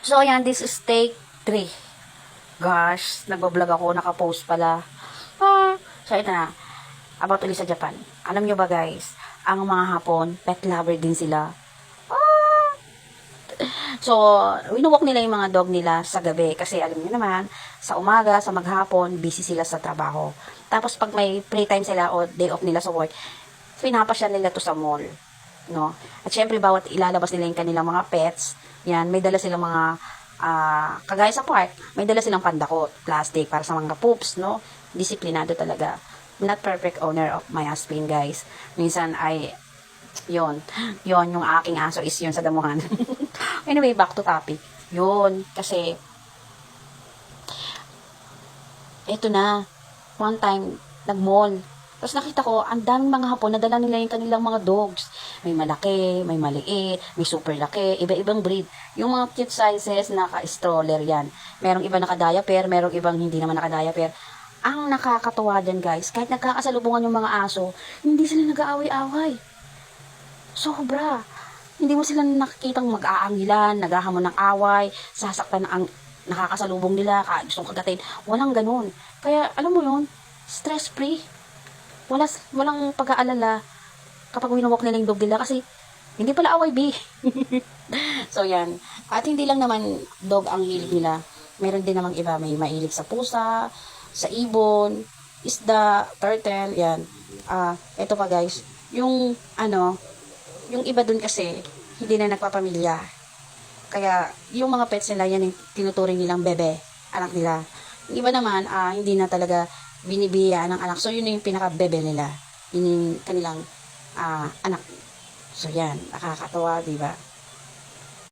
So, ayan, this is take 3. Gosh, nagbablog ako, nakapost pala. So, ito na. About ulit sa Japan. Alam nyo ba guys, ang mga Hapon, pet lover din sila. So, winuwalk nila yung mga dog nila sa gabi. Kasi alam niyo naman, sa umaga, sa maghapon, busy sila sa trabaho. Tapos pag may free time sila o day off nila sa work, pinapasya nila to sa mall. No? At syempre, bawat ilalabas nila yung kanilang mga pets, yan, may dala silang mga, kagaya sa park, may dala silang pandakot, plastic, para sa mga poops, no? Disiplinado talaga. Not perfect owner of my Aspin, guys. Minsan ay, yon yung aking aso is yun sa damuhan. Anyway, back to topic. Yun, kasi, eto na, one time, nag-mall. Tapos nakita ko, ang daming mga Hapon, nadala nila yung kanilang mga dogs. May malaki, may maliit, may super laki, iba-ibang breed. Yung mga cute sizes, naka-stroller yan. Merong iba naka-diaper, merong ibang hindi naman naka-diaper. Ang nakakatuwa dyan, guys, kahit nagkakasalubungan yung mga aso, hindi sila nag-aaway-away. Sobra. Hindi mo sila nakikitang mag-aangilan, naghahamon ng away, sasaktan ang nakakasalubong nila, gustong kagatin. Walang ganun. Kaya, alam mo yun, stress-free. Walang pag-aalala kapag winuwalk nila yung dog nila kasi hindi pala away, B. So, yan. At hindi lang naman dog ang hilig nila. Meron din namang iba. May mahilig sa pusa, sa ibon, isda, turtle, yan. Ito pa guys. Yung iba dun kasi, hindi na nagpapamilya. Kaya, yung mga pets nila, yan yung tinuturing nilang bebe, anak nila. Yung iba naman, hindi na talaga binibiya ng anak. So, yun yung pinaka-bebe nila. Yun yung kanilang anak. So, yan. Nakakatawa, diba?